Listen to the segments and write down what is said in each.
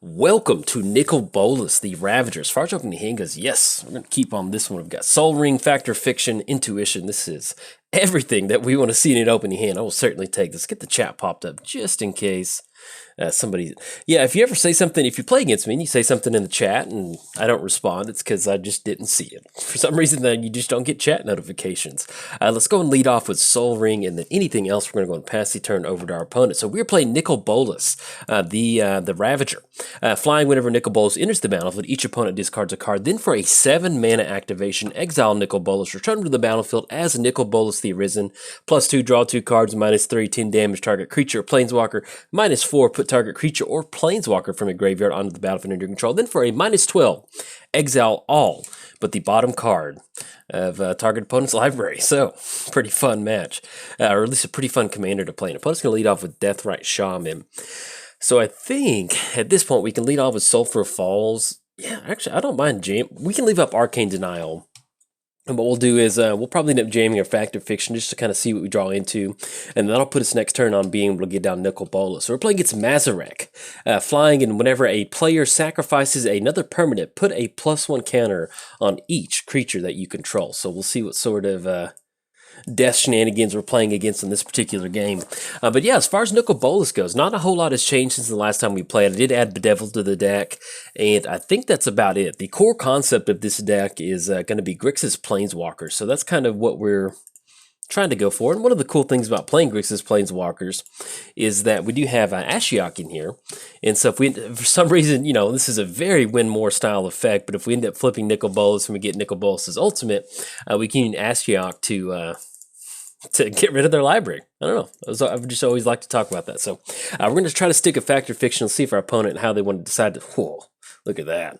Welcome to Nicol Bolas, the Ravager. As far as opening the hand goes, yes, we're going to keep on this one. We've got Soul Ring, Factor, Fiction, Intuition. This is everything that we want to see in an opening hand. I will certainly take this. Get the chat popped up just in case somebody... Yeah, if you ever say something, if you play against me and you say something in the chat and I don't respond, it's because I just didn't see it. For some reason, then you just don't get chat notifications. Let's go and lead off with Soul Ring, and then anything else, we're going to go and pass the turn over to our opponent. So we're playing Nicol Bolas, the Ravager. Flying whenever Nicol Bolas enters the battlefield, each opponent discards a card. Then for a 7-mana activation, exile Nicol Bolas, return to the battlefield as Nicol Bolas the Arisen. +2, draw 2 cards, -3, 10 damage, target creature or planeswalker. -4, put target creature or planeswalker from a graveyard onto the battlefield under your control. Then for a -12, exile all but the bottom card of target opponent's library. So, pretty fun match. Or at least a pretty fun commander to play. An opponent's going to lead off with Deathrite Shaman. So I think at this point we can lead off with Sulphur Falls. Yeah, actually, I don't mind jam. We can leave up Arcane Denial. And what we'll do is we'll probably end up jamming our Factor Fiction just to kind of see what we draw into. And that'll put us next turn on being able to get down Nicol Bolas. So we're playing against Mazirek. Flying, and whenever a player sacrifices another permanent, put a +1 counter on each creature that you control. So we'll see what sort of... death shenanigans we're playing against in this particular game. But yeah, as far as Nicol Bolas goes, not a whole lot has changed since the last time we played. I did add Bedevil to the deck, and I think that's about it. The core concept of this deck is going to be Grixis Planeswalkers, so that's kind of what we're trying to go for. And one of the cool things about playing Grixis Planeswalkers is that we do have Ashiok in here. And so if we, for some reason, you know, this is a very win more style effect, but if we end up flipping Nicol Bolas and we get Nicol Bolas' ultimate, we can use Ashiok to get rid of their library. I don't know. I've just always liked to talk about that. So we're going to try to stick a Factor Fiction and see if our opponent, how they want to decide to... Whoa, look at that.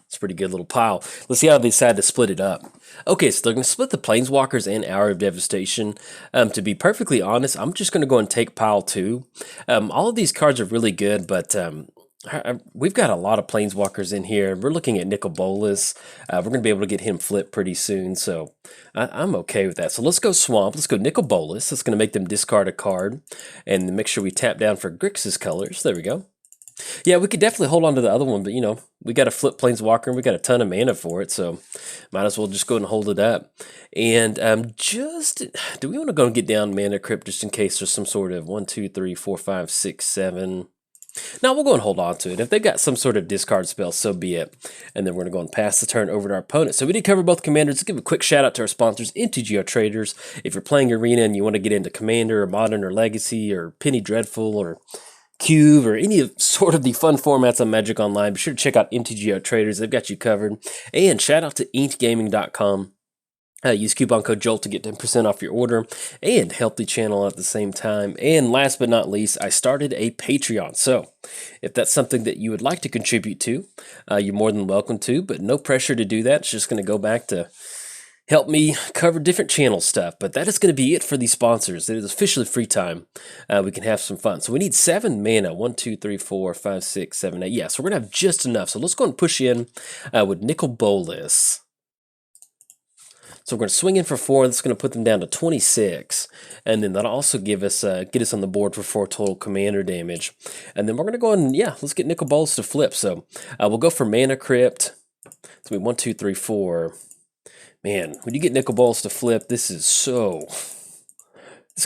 It's a pretty good little pile. Let's see how they decide to split it up. Okay, so they're going to split the Planeswalkers and Hour of Devastation. To be perfectly honest, I'm just going to go and take pile 2. All of these cards are really good, but... we've got a lot of Planeswalkers in here. We're looking at Nicol Bolas. We're going to be able to get him flipped pretty soon, so I'm okay with that. So let's go Swamp. Let's go Nicol Bolas. That's going to make them discard a card, and make sure we tap down for Grixis colors. There we go. Yeah, we could definitely hold on to the other one, but, you know, we got a flip Planeswalker, and we got a ton of mana for it, so might as well just go ahead and hold it up. And do we want to go and get down Mana Crypt just in case there's some sort of 1, 2, 3, 4, 5, 6, 7... Now we'll go and hold on to it. If they've got some sort of discard spell, so be it. And then we're going to go and pass the turn over to our opponent. So we did cover both commanders. Let's give a quick shout out to our sponsors, MTGOTraders. If you're playing Arena and you want to get into Commander or Modern or Legacy or Penny Dreadful or Cube or any of sort of the fun formats on Magic Online, be sure to check out MTGOTraders. They've got you covered. And shout out to inkgaming.com. Use coupon code JOLT to get 10% off your order and help the channel at the same time. And last but not least, I started a Patreon. So if that's something that you would like to contribute to, you're more than welcome to, but no pressure to do that. It's just going to go back to help me cover different channel stuff. But that is going to be it for the sponsors. It is officially free time. We can have some fun. So we need 7 mana. 1, 2, 3, 4, 5, 6, 7, 8. Yeah, so we're going to have just enough. So let's go and push in with Nicol Bolas. So we're going to swing in for 4. That's going to put them down to 26. And then that'll also give us get us on the board for 4 total commander damage. And then we're going to go and, yeah, let's get Nicol Bolas to flip. So we'll go for Mana Crypt. So we 1, 2, 3, 4. Man, when you get Nicol Bolas to flip, this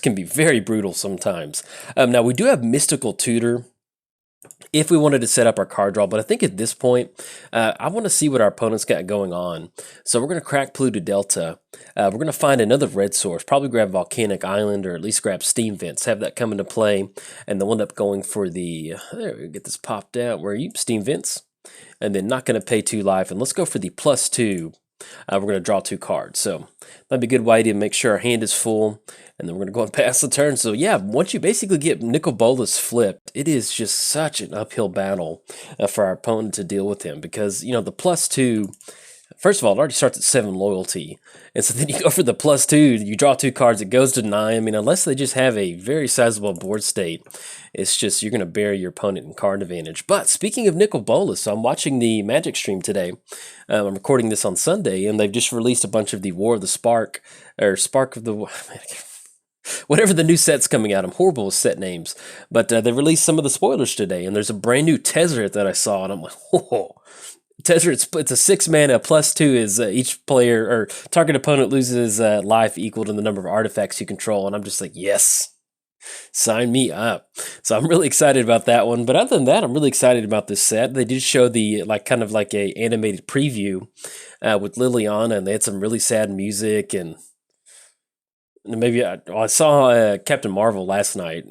can be very brutal sometimes. Now, we do have Mystical Tutor if we wanted to set up our card draw, but I think at this point, I want to see what our opponent's got going on. So we're going to crack Pluto Delta. We're going to find another red source, probably grab Volcanic Island or at least grab Steam Vents, have that come into play, and they'll end up going for the, there we go, get this popped out, where are you, Steam Vents? And then not going to pay 2 life, and let's go for the +2. We're going to draw 2 cards, so that'd be a good way to make sure our hand is full, and then we're going to go and pass the turn. So yeah, once you basically get Nicol Bolas flipped, it is just such an uphill battle for our opponent to deal with him, because, you know, the +2, first of all, it already starts at 7 loyalty, and so then you go for the +2, you draw 2 cards, it goes to 9. I mean, unless they just have a very sizable board state, it's just, you're going to bury your opponent in card advantage. But speaking of Nicol Bolas, so I'm watching the Magic stream today. I'm recording this on Sunday, and they've just released a bunch of the War of the Spark, or Spark of the... Whatever the new set's coming out, I'm horrible with set names. But they released some of the spoilers today, and there's a brand new Tezzeret that I saw, and I'm like, oh. Tezzeret, it's a 6 mana, +2 is each player or target opponent loses life equal to the number of artifacts you control, and I'm just like, yes, sign me up. So I'm really excited about that one. But other than that, I'm really excited about this set. They did show the kind of like a animated preview with Liliana, and they had some really sad music, and maybe I saw Captain Marvel last night,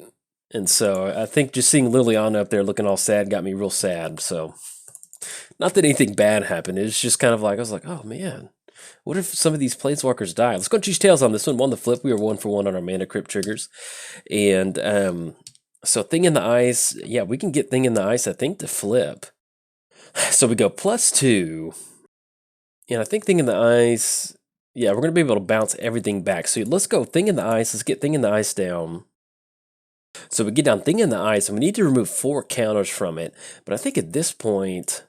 and so I think just seeing Liliana up there looking all sad got me real sad. So not that anything bad happened. It was just kind of like I was like, oh man. What if some of these planeswalkers die? Let's go and choose tails on this one. On the flip, we were 1 for 1 on our mana crypt triggers. And so Thing in the Ice, yeah, we can get Thing in the Ice, I think, to flip. So we go +2. And I think Thing in the Ice, yeah, we're going to be able to bounce everything back. So let's go Thing in the Ice. Let's get Thing in the Ice down. So we get down Thing in the Ice, and we need to remove 4 counters from it. But I think at this point,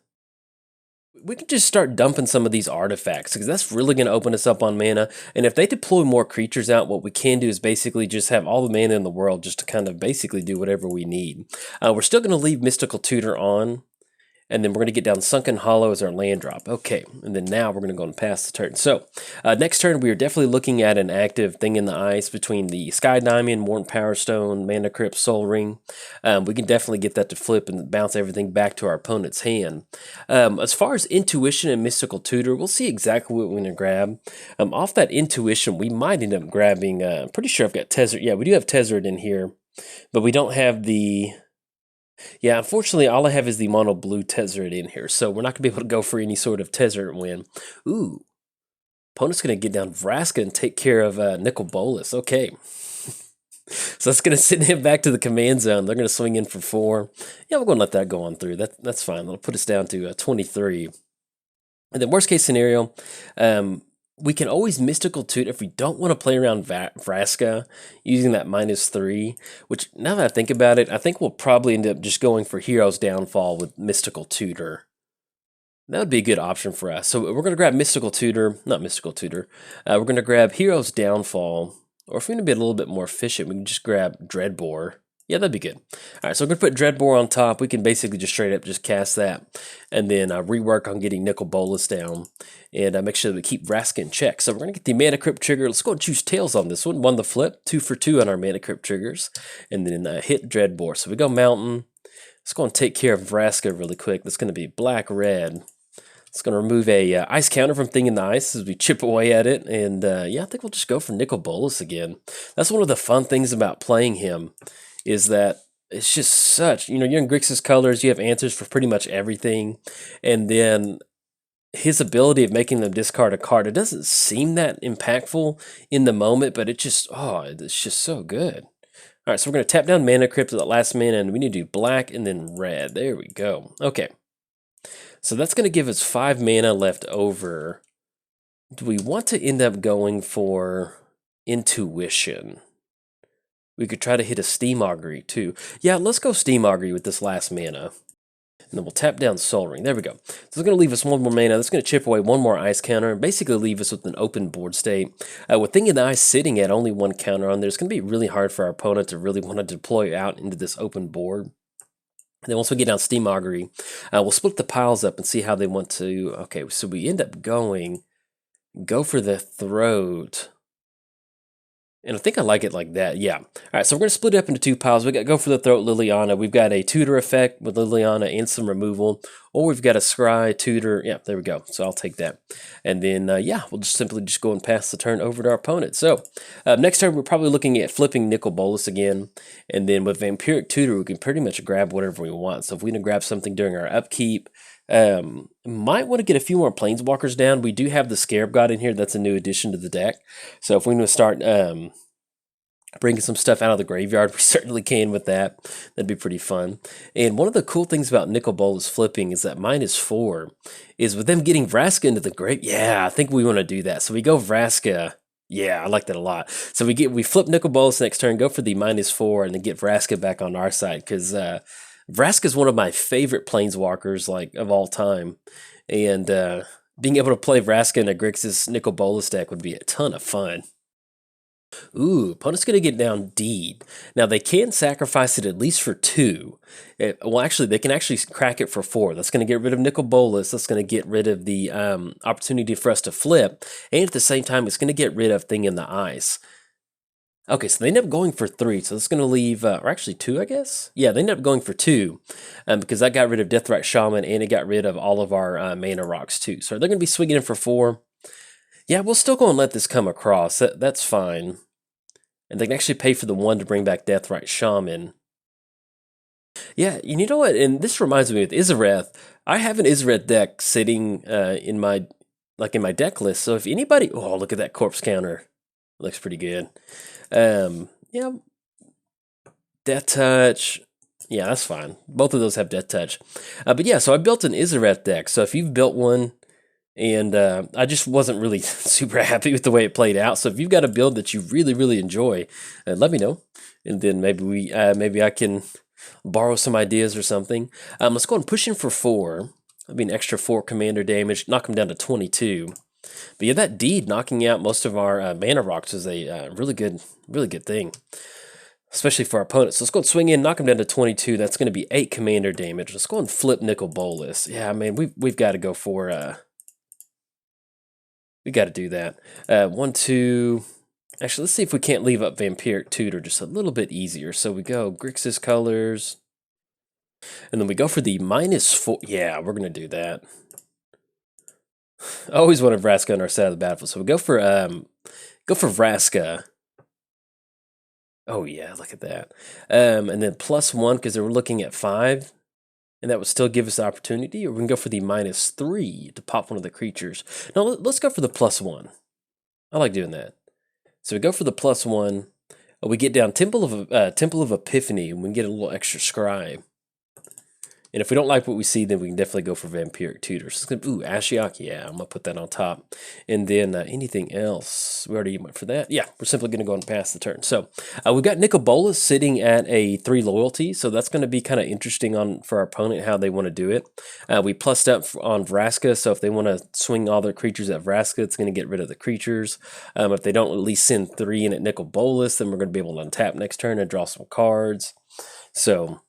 we can just start dumping some of these artifacts, because that's really going to open us up on mana. And if they deploy more creatures out, what we can do is basically just have all the mana in the world just to kind of basically do whatever we need. We're still going to leave Mystical Tutor on, and then we're going to get down Sunken Hollow as our land drop. Okay, and then now we're going to go and pass the turn. So next turn, we are definitely looking at an active Thing in the Ice between the Sky Diamond, Morton Power Stone, Mana Crypt, Soul Ring. We can definitely get that to flip and bounce everything back to our opponent's hand. As far as Intuition and Mystical Tutor, we'll see exactly what we're going to grab. Off that Intuition, we might end up grabbing, I'm pretty sure I've got Tezzeret. Yeah, we do have Tezzeret in here, but we don't have the... Yeah, unfortunately, all I have is the mono blue Tezzeret in here, so we're not going to be able to go for any sort of Tezzeret win. Ooh. Opponent's going to get down Vraska and take care of Nicol Bolas. Okay. So that's going to send him back to the command zone. They're going to swing in for 4. Yeah, we're going to let that go on through. That's fine. That'll put us down to 23. And then worst case scenario, we can always Mystical Tutor if we don't want to play around Vraska using that -3, which now that I think about it, I think we'll probably end up just going for Hero's Downfall with Mystical Tutor. That would be a good option for us. So we're going to grab Mystical Tutor, not Mystical Tutor. We're going to grab Hero's Downfall, or if we're going to be a little bit more efficient, we can just grab Dreadbore. Yeah, that'd be good. All right, so we're going to put Dreadbore on top. We can basically just straight up just cast that, and then rework on getting Nicol Bolas down, and make sure that we keep Vraska in check. So we're going to get the Mana Crypt trigger. Let's go and choose tails on this one. 1 the flip, 2 for 2 on our Mana Crypt triggers, and then hit Dreadbore. So we go Mountain. Let's go and take care of Vraska really quick. That's going to be black-red. It's going to remove a ice counter from Thing in the Ice as we chip away at it, and yeah, I think we'll just go for Nicol Bolas again. That's one of the fun things about playing him, is that it's just such, you're in Grixis colors, you have answers for pretty much everything, and then his ability of making them discard a card, it doesn't seem that impactful in the moment, but it's just so good. All right, so we're going to tap down Mana Crypt at that last mana, and we need to do black and then red. There we go. Okay, so that's going to give us 5 mana left over. Do we want to end up going for Intuition? We could try to hit a Steam Augury too. Yeah, let's go Steam Augury with this last mana. And then we'll tap down Soul Ring. There we go. So it's going to leave us 1 more mana. That's going to chip away 1 more ice counter and basically leave us with an open board state. With Thing in the Ice sitting at only 1 counter on there, it's going to be really hard for our opponent to really want to deploy out into this open board. And then once we get down Steam Augury, we'll split the piles up and see how they want to... Okay, so we end up go for the Throat. And I think I like it like that, yeah. All right, so we're going to split it up into 2 piles. We got Go for the Throat, Liliana. We've got a Tutor effect with Liliana and some removal. Or we've got a Scry, Tutor. Yeah, there we go. So I'll take that. And then, yeah, we'll just simply go and pass the turn over to our opponent. So next turn, we're probably looking at flipping Nicol Bolas again. And then with Vampiric Tutor, we can pretty much grab whatever we want. So if we want to grab something during our upkeep, might want to get a few more Planeswalkers down. We do have the Scarab God in here. That's a new addition to the deck. So if we want to start bringing some stuff out of the graveyard, we certainly can with that. That'd be pretty fun. And one of the cool things about Nicol Bolas flipping is that -4 is with them getting Vraska into the grave. Yeah, I think we want to do that. So we go Vraska. Yeah, I like that a lot. So we flip Nicol Bolas next turn, go for the -4, and then get Vraska back on our side, because Vraska is one of my favorite Planeswalkers of all time, and being able to play Vraska in a Grixis Nicol Bolas deck would be a ton of fun. Ooh, opponent's going to get down Deed. Now, they can sacrifice it at least for 2. Well, actually, they can actually crack it for 4. That's going to get rid of Nicol Bolas. That's going to get rid of the opportunity for us to flip. And at the same time, it's going to get rid of Thing in the Ice. Okay, so they end up going for 3, so that's going to leave, or actually 2, I guess? Yeah, they end up going for 2, because I got rid of Deathrite Shaman, and it got rid of all of our mana rocks, too. So they're going to be swinging in for 4. Yeah, we'll still go and let this come across. That's fine. And they can actually pay for the 1 to bring back Deathrite Shaman. Yeah, you know what? And this reminds me of Izareth. I have an Izareth deck sitting in my deck list. So if anybody, oh, look at that corpse counter. Looks pretty good. Yeah, Death Touch. Yeah, that's fine. Both of those have Death Touch. But yeah, so I built an Izareth deck. So if you've built one, and I just wasn't really super happy with the way it played out. So if you've got a build that you really, really enjoy, let me know, and then maybe I can borrow some ideas or something. Let's go and push in for 4. That'd be an extra 4 commander damage. Knock him down to 22. But yeah, that Deed knocking out most of our mana rocks is a really good thing, especially for our opponents. So let's go and swing in, knock him down to 22. That's going to be 8 commander damage. Let's go and flip Nicol Bolas. Yeah, I mean we've got to go for we got to do that. 1, 2. Actually, let's see if we can't leave up Vampiric Tutor just a little bit easier. So we go Grixis Colors, and then we go for the -4. Yeah, we're going to do that. I always wanted Vraska on our side of the battlefield, so we go for Vraska. Oh yeah, look at that. And then +1 because they were looking at 5, and that would still give us the opportunity. Or we can go for the -3 to pop one of the creatures. No, let's go for the +1. I like doing that. So we go for the +1. We get down Temple of Epiphany, and we can get a little extra Scribe. And if we don't like what we see, then we can definitely go for Vampiric Tutors. So ooh, Ashiok, yeah, I'm going to put that on top. And then anything else? We already went for that. Yeah, we're simply going to go and pass the turn. So we've got Nicol Bolas sitting at a 3 loyalty, so that's going to be kind of interesting for our opponent, how they want to do it. We plussed up on Vraska, so if they want to swing all their creatures at Vraska, it's going to get rid of the creatures. If they don't at least send 3 in at Nicol Bolas, then we're going to be able to untap next turn and draw some cards. So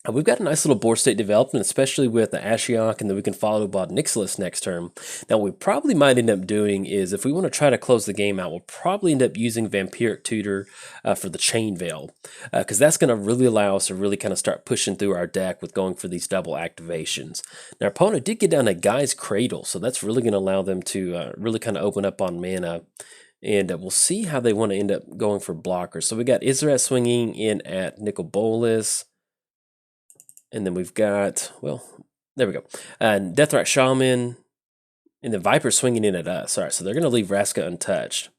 we've got a nice little board state development, especially with the Ashiok, and then we can follow Bod Nixilis next turn. Now, what we probably might end up doing is, if we want to try to close the game out, we'll probably end up using Vampiric Tutor for the Chain Veil, because that's going to really allow us to really kind of start pushing through our deck with going for these double activations. Now, our opponent did get down to Guy's Cradle, so that's really going to allow them to really kind of open up on mana. And we'll see how they want to end up going for blockers. So we got Izareth swinging in at Nicol Bolas. And then we've got, well, there we go. Deathrite Shaman, and the Viper swinging in at us. All right, so they're going to leave Vraska untouched.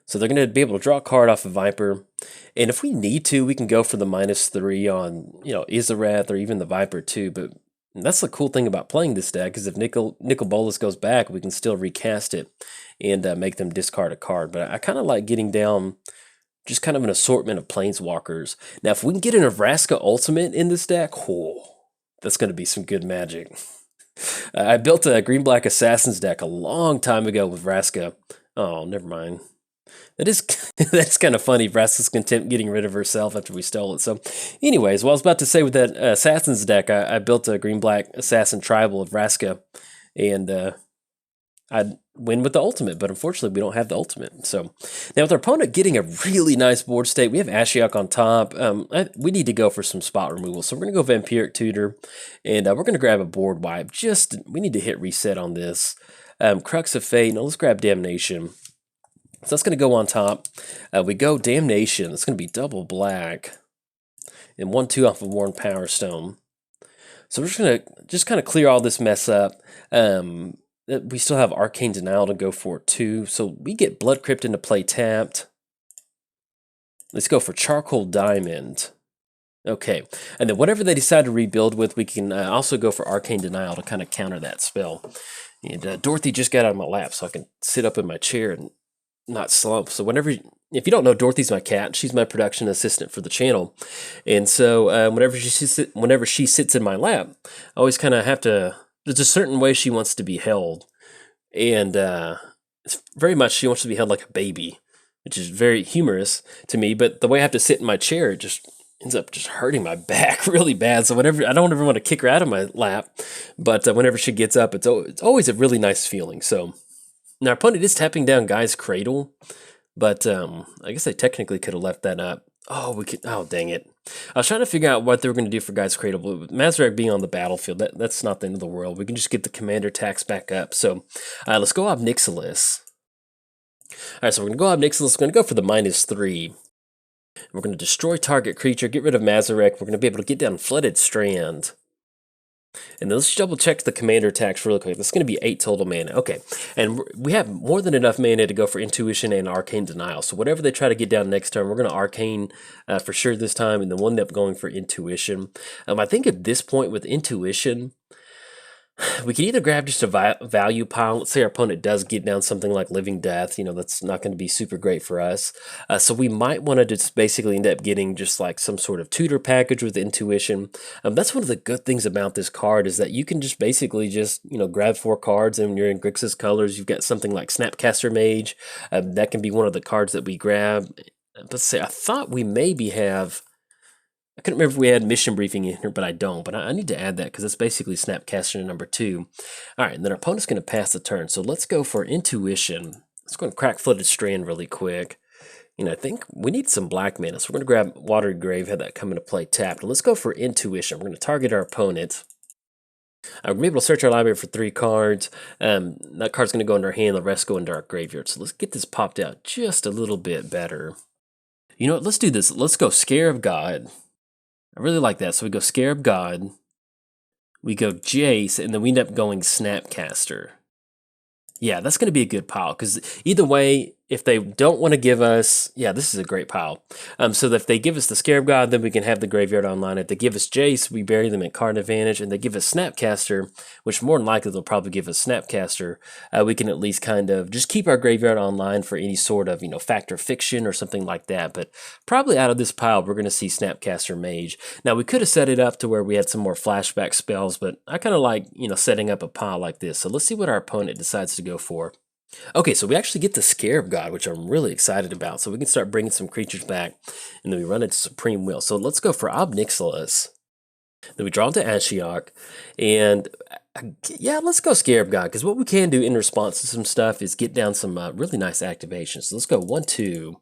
So they're going to be able to draw a card off of Viper. And if we need to, we can go for the -3 on, Izareth or even the Viper too. But that's the cool thing about playing this deck, is if Nicol Bolas goes back, we can still recast it and make them discard a card. But I kind of like getting down just kind of an assortment of Planeswalkers. Now, if we can get an Vraska Ultimate in this deck, that's going to be some good magic. I built a Green-Black Assassins deck a long time ago with Vraska. Oh, never mind. That's kind of funny, Vraska's Contempt getting rid of herself after we stole it. So anyways, what I was about to say with that Assassins deck, I built a Green-Black Assassin Tribal of Vraska, and I'd win with the ultimate, but unfortunately we don't have the ultimate. So now with our opponent getting a really nice board state, we have Ashiok on top. We need to go for some spot removal, so we're going to go Vampiric Tutor, and we're going to grab a board wipe. We need to hit reset on this. Crux of Fate. Now let's grab Damnation. So that's going to go on top. We go Damnation. It's going to be double black and 1/2 off of Worn Power Stone. So we're just going to kind of clear all this mess up. We still have Arcane Denial to go for too, so we get Blood Crypt into play tapped. Let's go for Charcoal Diamond. Okay, and then whatever they decide to rebuild with, we can also go for Arcane Denial to kind of counter that spell. And Dorothy just got out of my lap, so I can sit up in my chair and not slump. So if you don't know, Dorothy's my cat. She's my production assistant for the channel, and so whenever she sits in my lap, I always kind of have to. There's a certain way she wants to be held, and it's very much she wants to be held like a baby. which is very humorous to me. But the way I have to sit in my chair, it just ends up just hurting my back really bad. So whenever, I don't ever want to kick her out of my lap, but whenever she gets up, it's always a really nice feeling. So now our opponent is tapping down Guy's Cradle, but I guess they technically could have left that up. Oh, we could. Oh, dang it! I was trying to figure out what they were going to do for Guy's Cradle, but with Mazirek being on the battlefield, that's not the end of the world. We can just get the commander tax back up. So let's go Obnixilis. All right, so we're going to go Obnixilis. We're going to go for the -3. We're going to destroy target creature, get rid of Mazirek. We're going to be able to get down Flooded Strand. And then let's double check the commander attacks really quick. That's going to be 8 total mana. Okay, and we have more than enough mana to go for Intuition and Arcane Denial. So whatever they try to get down next turn, we're going to Arcane for sure this time, and then we'll end up going for Intuition. I think at this point with Intuition, we can either grab just a value pile. Let's say our opponent does get down something like Living Death. You know, that's not going to be super great for us. So we might want to just basically end up getting just like some sort of tutor package with Intuition. That's one of the good things about this card is that you can just basically just, you know, grab 4 cards, and when you're in Grixis colors, you've got something like Snapcaster Mage. That can be one of the cards that we grab. Let's say I thought we maybe have... I couldn't remember if we had Mission Briefing in here, but I don't. But I need to add that because it's basically Snapcaster number 2. All right, and then our opponent's going to pass the turn. So let's go for Intuition. Let's go and crack Flooded Strand really quick. You know, I think we need some black mana. So we're going to grab Watered Grave, have that come into play tapped. And let's go for Intuition. We're going to target our opponent. We're going to be able to search our library for 3 cards. That card's going to go into our hand. The rest go into our graveyard. So let's get this popped out just a little bit better. You know what? Let's do this. Let's go Scarab God. I really like that. So we go Scarab God, we go Jace, and then we end up going Snapcaster. Yeah, that's going to be a good pile, because either way, if they don't want to give us... Yeah, this is a great pile. So that if they give us the Scarab God, then we can have the graveyard online. If they give us Jace, we bury them at card advantage, and they give us Snapcaster, which more than likely they'll probably give us Snapcaster, we can at least kind of just keep our graveyard online for any sort of, you know, Factor Fiction or something like that. But probably out of this pile, we're going to see Snapcaster Mage. Now, we could have set it up to where we had some more flashback spells, but I kind of like, you know, setting up a pile like this. So let's see what our opponent decides to go for. Okay, so we actually get the Scarab God, which I'm really excited about. So we can start bringing some creatures back, and then we run into Supreme Will. So let's go for Obnixilis. Then we draw into Ashiok, and yeah, let's go Scarab God, because what we can do in response to some stuff is get down some really nice activations. So let's go 1, 2,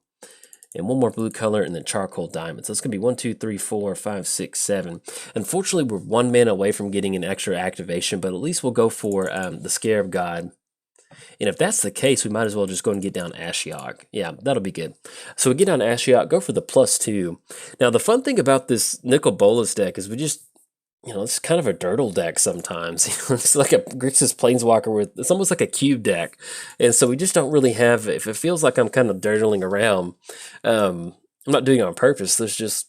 and 1 more blue color, and then Charcoal Diamond. So it's going to be 1, 2, 3, 4, 5, 6, 7. Unfortunately, we're 1 mana away from getting an extra activation, but at least we'll go for the Scarab God. And if that's the case, we might as well just go and get down Ashiok. Yeah, that'll be good. So we get down Ashiok, go for the +2. Now, the fun thing about this Nicol Bolas deck is we just, you know, it's kind of a dirtle deck sometimes. It's like a Grixis Planeswalker with, it's almost like a cube deck. And so we just don't really have, if it feels like I'm kind of dirtling around, I'm not doing it on purpose. There's just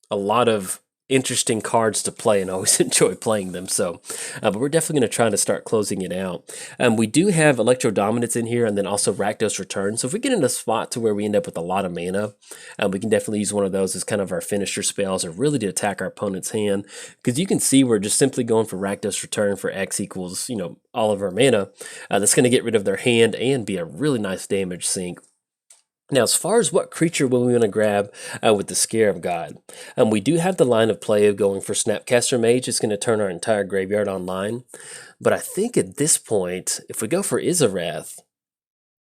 a lot of interesting cards to play, and I always enjoy playing them. So, but we're definitely going to try to start closing it out. We do have Electro Dominance in here, and then also Rakdos Return. So if we get in a spot to where we end up with a lot of mana, we can definitely use one of those as kind of our finisher spells, or really to attack our opponent's hand. Because you can see we're just simply going for Rakdos Return for X equals, you know, all of our mana. That's going to get rid of their hand and be a really nice damage sink. Now, as far as what creature will we want to grab with the Scarab God, we do have the line of play of going for Snapcaster Mage. It's going to turn our entire graveyard online. But I think at this point, if we go for Izareth,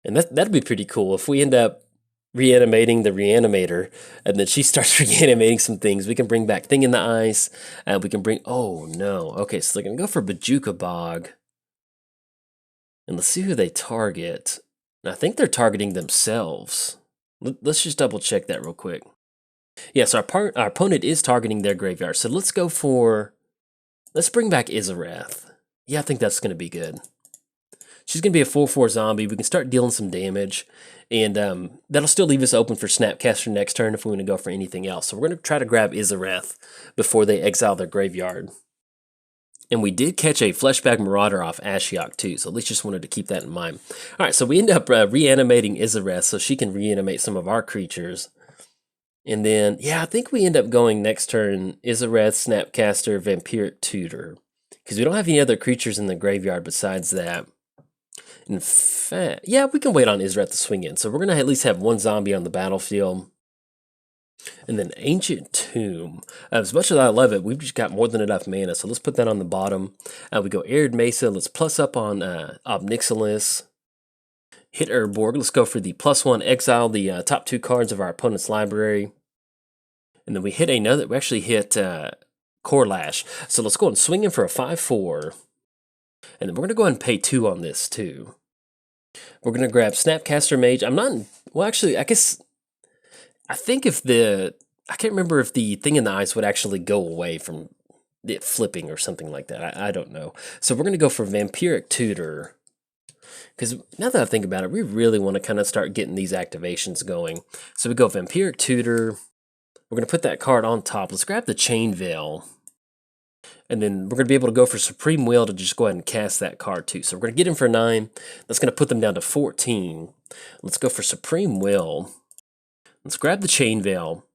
and that'd be pretty cool. If we end up reanimating the Reanimator, and then she starts reanimating some things, we can bring back Thing in the Ice, and we can bring... Oh, no. Okay, so they're going to go for Bojuka Bog. And let's see who they target. I think they're targeting themselves. Let's just double check that real quick. Yes, our opponent is targeting their graveyard. So let's go for... Let's bring back Izareth. Yeah, I think that's going to be good. She's going to be a 4/4 zombie. We can start dealing some damage. And that'll still leave us open for Snapcaster next turn if we want to go for anything else. So we're going to try to grab Izareth before they exile their graveyard. And we did catch a Fleshback Marauder off Ashiok too, so at least just wanted to keep that in mind. All right, so we end up reanimating Izareth so she can reanimate some of our creatures. And then, yeah, I think we end up going next turn Izareth, Snapcaster, Vampiric Tutor. Because we don't have any other creatures in the graveyard besides that. In fact, yeah, we can wait on Israth to swing in. So we're going to at least have one zombie on the battlefield. And then Ancient Tomb. As much as I love it, we've just got more than enough mana. So let's put that on the bottom. We go Arid Mesa. Let's plus up on Obnixilis. Hit Urborg. Let's go for the +1 exile the top 2 cards of our opponent's library. And then we hit another. We actually hit Core Lash. So let's go and swing in for a 5/4. And then we're going to go ahead and pay 2 on this too. We're going to grab Snapcaster Mage. I'm not. Well, actually, I think if I can't remember if the thing in the ice would actually go away from it flipping or something like that. I don't know. So we're going to go for Vampiric Tutor. Because now that I think about it, we really want to kind of start getting these activations going. So we go Vampiric Tutor. We're going to put that card on top. Let's grab the Chain Veil. And then we're going to be able to go for Supreme Will to just go ahead and cast that card too. So we're going to get him for 9. That's going to put them down to 14. Let's go for Supreme Will. Let's grab the Chain Veil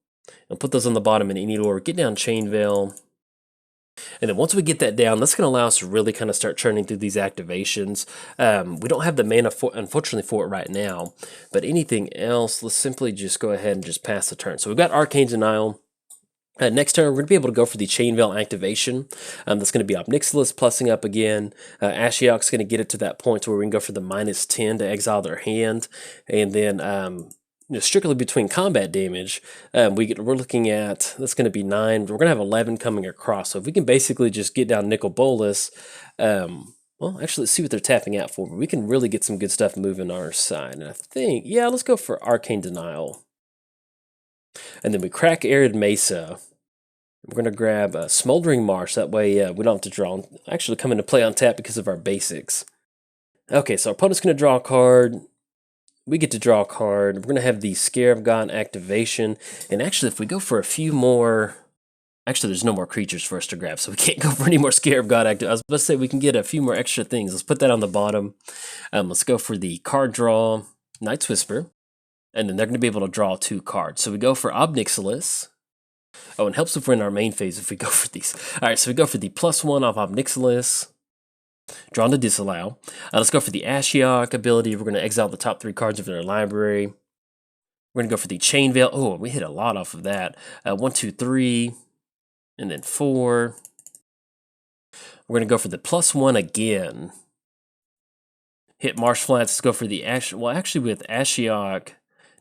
and put those on the bottom in any order. Get down Chain Veil. And then once we get that down, that's going to allow us to really kind of start churning through these activations. We don't have the mana, unfortunately, for it right now. But anything else, let's simply just go ahead and just pass the turn. So we've got Arcane Denial. Next turn, we're going to be able to go for the Chain Veil activation. That's going to be Obnixilis plussing up again. Ashiok's going to get it to that point where we can go for the -10 to exile their hand. And then strictly between combat damage, we're looking at, that's going to be 9. We're going to have 11 coming across. So if we can basically just get down Nicol Bolas, well, actually, let's see what they're tapping out for. We can really get some good stuff moving on our side. And I think, yeah, let's go for Arcane Denial. And then we crack Arid Mesa. We're going to grab Smoldering Marsh. That way we don't have to draw. Actually come into play on tap because of our basics. Okay, so our opponent's going to draw a card. We get to draw a card. We're going to have the Scare of God activation. And actually, if we go for a few more... Actually, there's no more creatures for us to grab, so we can't go for any more Scare of God active. I was about to say we can get a few more extra things. Let's put that on the bottom. Let's go for the card draw, Night's Whisper. And then they're going to be able to draw 2 cards. So we go for Obnixilis. Oh, and helps if we're in our main phase if we go for these. All right, so we go for the +1 off Obnixilis. Drawn to Disallow. Let's go for the Ashiok ability. We're going to exile the top 3 cards of their library. We're going to go for the Chain Veil. Oh, we hit a lot off of that. 1, 2, 3, and then 4. We're going to go for the +1 again. Hit Marsh Flats. Let's go for the Well, actually, with Ashiok,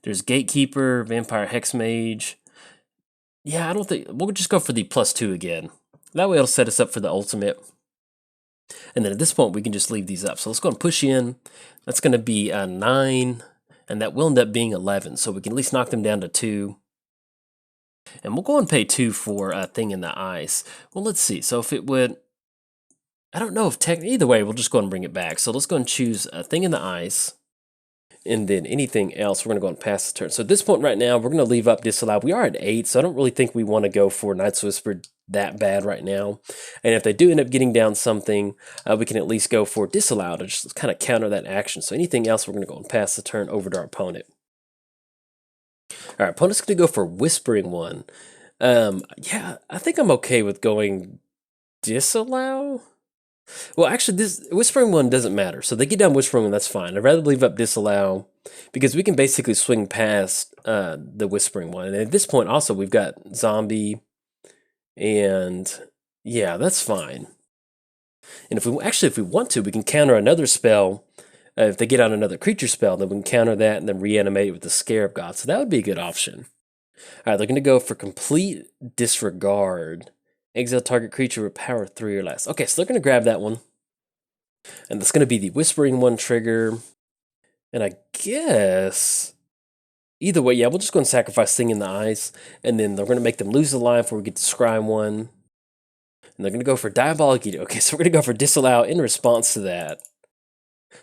there's Gatekeeper, Vampire Hexmage. Yeah, I don't think... We'll just go for the +2 again. That way it'll set us up for the ultimate. And then at this point, we can just leave these up. So let's go and push in. That's going to be 9. And that will end up being 11. So we can at least knock them down to 2. And we'll go and pay 2 for a Thing in the Ice. Well, let's see. So if it would... I don't know if either way, we'll just go and bring it back. So let's go and choose a Thing in the Ice. And then anything else, we're going to go and pass the turn. So at this point right now, we're going to leave up Disallow. We are at 8, so I don't really think we want to go for Night's Whisper that bad right now. And if they do end up getting down something, we can at least go for Disallow to just kind of counter that action. So anything else, we're going to go and pass the turn over to our opponent. All right, opponent's going to go for Whispering One. Yeah, I think I'm okay with going Disallow. Well, actually, this Whispering One doesn't matter. So they get down Whispering One, that's fine. I'd rather leave up Disallow because we can basically swing past the Whispering One. And at this point, also, we've got Zombie, and yeah, that's fine. And if we want to, we can counter another spell. If they get out another creature spell, then we can counter that and then reanimate it with the Scarab God. So that would be a good option. All right, they're going to go for Complete Disregard. Exile target creature with power 3 or less. Okay, so they're going to grab that one. And that's going to be the Whispering One trigger. And I guess... Either way, yeah, we'll just go and sacrifice Thing in the Ice. And then they're going to make them lose the line before we get to Scry One. And they're going to go for Diabolic Edict. Okay, so we're going to go for Disallow in response to that.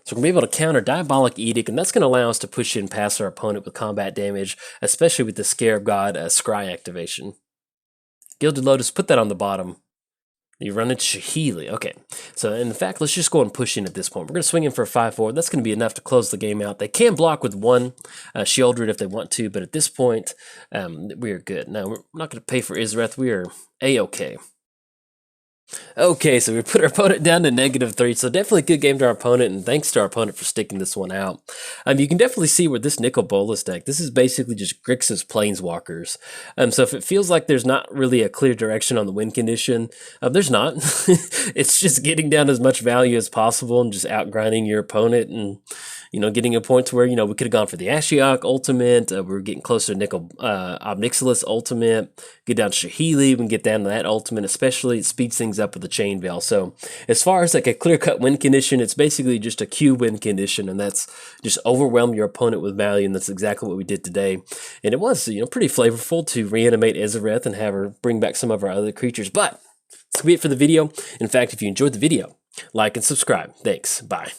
So we're going to be able to counter Diabolic Edict, and that's going to allow us to push in past our opponent with combat damage, especially with the Scarab God Scry activation. Gilded Lotus, put that on the bottom. You run into Shahili. Okay, so in fact, let's just go and push in at this point. We're going to swing in for a 5/4. That's going to be enough to close the game out. They can block with 1 Sheoldred if they want to, but at this point, we are good. Now, we're not going to pay for Isreth. We are A-okay. Okay, so we put our opponent down to -3, so definitely a good game to our opponent, and thanks to our opponent for sticking this one out. You can definitely see where this Nicol Bolas deck, this is basically just Grixis Planeswalkers. So if it feels like there's not really a clear direction on the win condition, there's not. It's just getting down as much value as possible and just outgrinding your opponent and, you know, getting a point to where, you know, we could have gone for the Ashiok ultimate. We were getting closer to Obnixilis ultimate. Get down to Shahili, we can get down to that ultimate, especially it speeds things up with the Chain Veil. So as far as like a clear-cut win condition, it's basically just a Q win condition, and that's just overwhelm your opponent with value, and that's exactly what we did today. And it was, you know, pretty flavorful to reanimate Ezereth and have her bring back some of our other creatures. But that's gonna be it for the video. In fact, if you enjoyed the video, like and subscribe. Thanks. Bye.